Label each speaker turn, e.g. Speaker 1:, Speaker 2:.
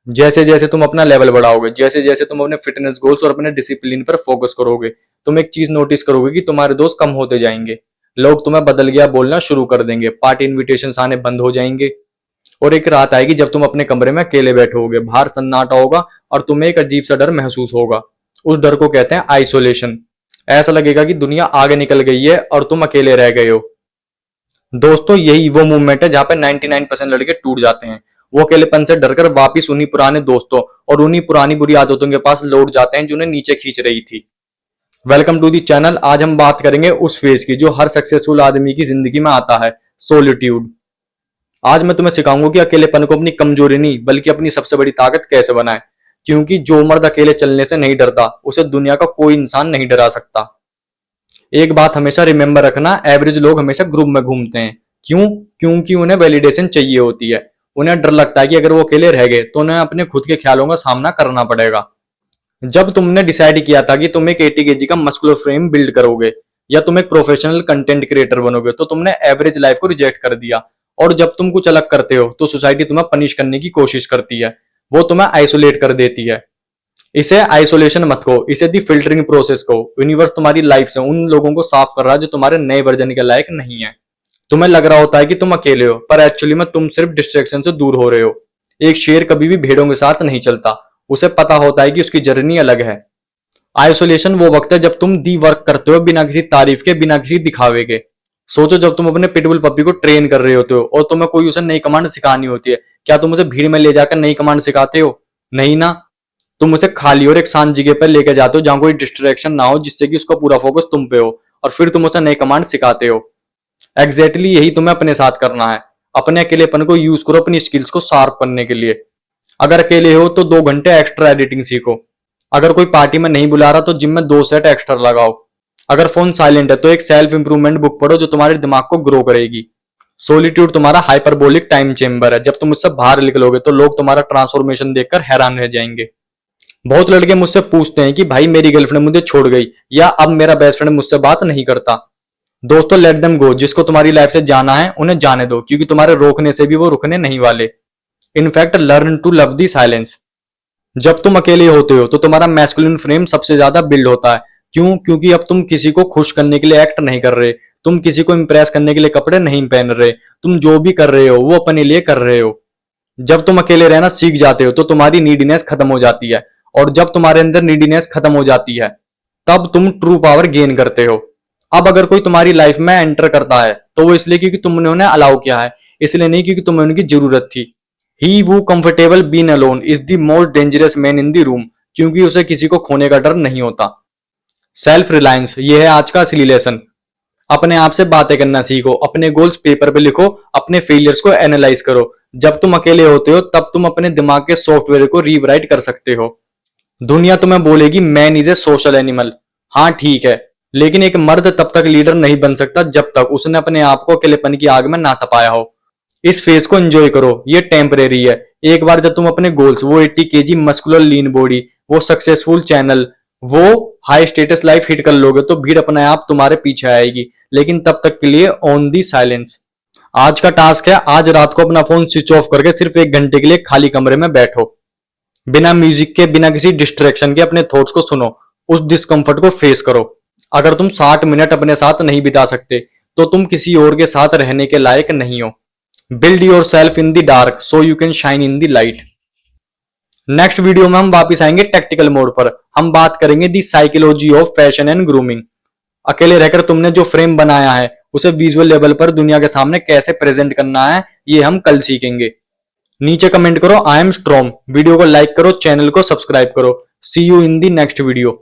Speaker 1: जैसे जैसे तुम अपना लेवल बढ़ाओगे, जैसे जैसे तुम अपने फिटनेस गोल्स और अपने डिसिप्लिन पर फोकस करोगे, तुम एक चीज नोटिस करोगे कि तुम्हारे दोस्त कम होते जाएंगे। लोग तुम्हें बदल गया बोलना शुरू कर देंगे, पार्टी इनविटेशंस आने बंद हो जाएंगे। और एक रात आएगी जब तुम अपने कमरे में अकेले बैठे होगे, बाहर सन्नाटा होगा और तुम्हें एक अजीब सा डर महसूस होगा। उस डर को कहते हैं आइसोलेशन। ऐसा लगेगा कि दुनिया आगे निकल गई है और तुम अकेले रह गए हो। दोस्तों, यही वो मूवमेंट है जहां पे 99% लड़के टूट जाते हैं। वो अकेलेपन से डरकर वापिस उन्हीं पुराने दोस्तों और उन्हीं पुरानी बुरी आदतों के पास लौट जाते हैं जिन्हें नीचे खींच रही थी। Welcome to the channel. आज हम बात करेंगे उस फेज की जो हर सक्सेसफुल आदमी की जिंदगी में आता है, सोलिट्यूड। आज मैं तुम्हें सिखाऊंगा कि अकेलेपन को अपनी कमजोरी नहीं बल्कि अपनी सबसे बड़ी ताकत कैसे बनाए। क्योंकि जो मर्द अकेले चलने से नहीं डरता उसे दुनिया का कोई इंसान नहीं डरा सकता। एक बात हमेशा रिमेंबर रखना, एवरेज लोग हमेशा ग्रुप में घूमते हैं। क्यों? क्योंकि उन्हें वैलिडेशन चाहिए होती है। उन्हें डर लगता है कि अगर वो अकेले रह गए तो उन्हें अपने खुद के ख्यालों का सामना करना पड़ेगा। जब तुमने डिसाइड किया था कि तुम एक 80 केजी का मस्कुलर फ्रेम बिल्ड करोगे या तुम एक प्रोफेशनल कंटेंट क्रिएटर बनोगे तो तुमने एवरेज लाइफ को रिजेक्ट कर दिया। और जब तुम कुछ अलग करते हो तो सोसाइटी तुम्हें पनिश करने की कोशिश करती है, वो तुम्हें आइसोलेट कर देती है। इसे आइसोलेशन मत कहो, इसे दी फिल्टरिंग प्रोसेस को। यूनिवर्स तुम्हारी लाइफ से उन लोगों को साफ कर रहा है जो तुम्हारे नए वर्जन के लायक नहीं है। तुम्हें लग रहा होता है कि तुम अकेले हो, पर एक्चुअली में तुम सिर्फ डिस्ट्रैक्शन से दूर हो रहे हो। एक शेर कभी भी भेड़ों के साथ नहीं चलता, उसे पता होता है कि उसकी जर्नी अलग है। आइसोलेशन वो वक्त है जब तुम दी वर्क करते हो बिना किसी तारीफ के, बिना किसी दिखावे के। सोचो, जब तुम अपने पिटबुल पपी को ट्रेन कर रहे होते हो और तुम्हें कोई उसे नई कमांड सिखानी होती है, क्या तुम उसे भीड़ में ले जाकर नई कमांड सिखाते हो? नहीं ना। तुम उसे खाली और एक शांत जगह पर लेकर जाते हो जहां कोई डिस्ट्रैक्शन ना हो, जिससे कि उसका पूरा फोकस तुम पे हो, और फिर तुम उसे नई कमांड सिखाते हो। एग्जैक्टली यही तुम्हें अपने साथ करना है। अपने अकेलेपन को यूज करो अपनी स्किल्स को शार्प करने के लिए। अगर अकेले हो तो 2 घंटे एक्स्ट्रा एडिटिंग सीखो। अगर कोई पार्टी में नहीं बुला रहा तो जिम में 2 सेट एक्स्ट्रा लगाओ। अगर फोन साइलेंट है तो एक सेल्फ इंप्रूवमेंट बुक पढ़ो जो तुम्हारे दिमाग को ग्रो करेगी। सोलिट्यूड तुम्हारा हाइपरबोलिक टाइम चेंबर है। जब तुम उससे बाहर निकलोगे तो लोग तुम्हारा ट्रांसफॉर्मेशन देखकर हैरान रह जाएंगे। बहुत लड़के मुझसे पूछते हैं कि भाई मेरी गर्लफ्रेंड मुझे छोड़ गई या अब मेरा बेस्ट फ्रेंड मुझसे बात नहीं करता। दोस्तों, लेट देम गो। जिसको तुम्हारी लाइफ से जाना है उन्हें जाने दो, क्योंकि तुम्हारे रोकने से भी वो रुकने नहीं वाले। In fact learn to love the silence. जब तुम अकेले होते हो तो तुम्हारा मैस्कुलिन फ्रेम सबसे ज्यादा बिल्ड होता है। क्यों? क्योंकि अब तुम किसी को खुश करने के लिए एक्ट नहीं कर रहे, तुम किसी को इंप्रेस करने के लिए कपड़े नहीं पहन रहे, तुम जो भी कर रहे हो वो अपने लिए कर रहे हो। जब तुम अकेले रहना सीख जाते हो तो तुम्हारी नीडीनेस खत्म हो जाती है, और जब तुम्हारे अंदर नीडीनेस खत्म हो जाती है तब तुम ट्रू पावर गेन करते हो। अब अगर कोई तुम्हारी लाइफ में एंटर करता है तो वो इसलिए क्योंकि तुमने उन्हें अलाउ किया है, इसलिए नहीं क्योंकि तुम्हें उनकी जरूरत थी। ही वो comfortable been alone is the most dangerous man in the room, क्योंकि उसे किसी को खोने का डर नहीं होता। सेल्फ रिलायंस, ये है आज का असली लेसन। अपने आप से बातें करना सीखो, अपने गोल्स पेपर पे लिखो, अपने फेलियर्स को एनालाइज करो। जब तुम अकेले होते हो तब तुम अपने दिमाग के सॉफ्टवेयर को रीराइट कर सकते हो। दुनिया तुम्हें बोलेगी man is a social animal. हाँ ठीक है, लेकिन एक मर्द तब तक लीडर नहीं बन सकता जब तक उसने अपने आप को अकेलेपन की आग में ना तपाया हो। इस फेज को एंजॉय करो, ये टेम्परेरी है। एक बार जब तुम अपने गोल्स, वो 80 केजी मस्कुलर लीन बॉडी, वो सक्सेसफुल चैनल, वो हाई स्टेटस लाइफ हिट कर लोगे तो भीड़ अपने आप तुम्हारे पीछे आएगी। लेकिन तब तक के लिए ऑन दी साइलेंस। आज का टास्क है, आज रात को अपना फोन स्विच ऑफ करके सिर्फ 1 घंटे के लिए खाली कमरे में बैठो। बिना म्यूजिक के, बिना किसी डिस्ट्रैक्शन के अपने थॉट्स को सुनो, उस डिस्कंफर्ट को फेस करो। अगर तुम 60 मिनट अपने साथ नहीं बिता सकते तो तुम किसी और के साथ रहने के लायक नहीं हो। Build your self in the dark so you can shine in the light. Next video में हम वापिस आएंगे टैक्टिकल मोड पर। हम बात करेंगे the psychology of fashion and grooming. अकेले रहकर तुमने जो फ्रेम बनाया है उसे विजुअल लेवल पर दुनिया के सामने कैसे प्रेजेंट करना है, ये हम कल सीखेंगे। नीचे कमेंट करो आई एम स्ट्रॉन्ग, वीडियो को लाइक करो, चैनल को सब्सक्राइब करो। See you in the next video.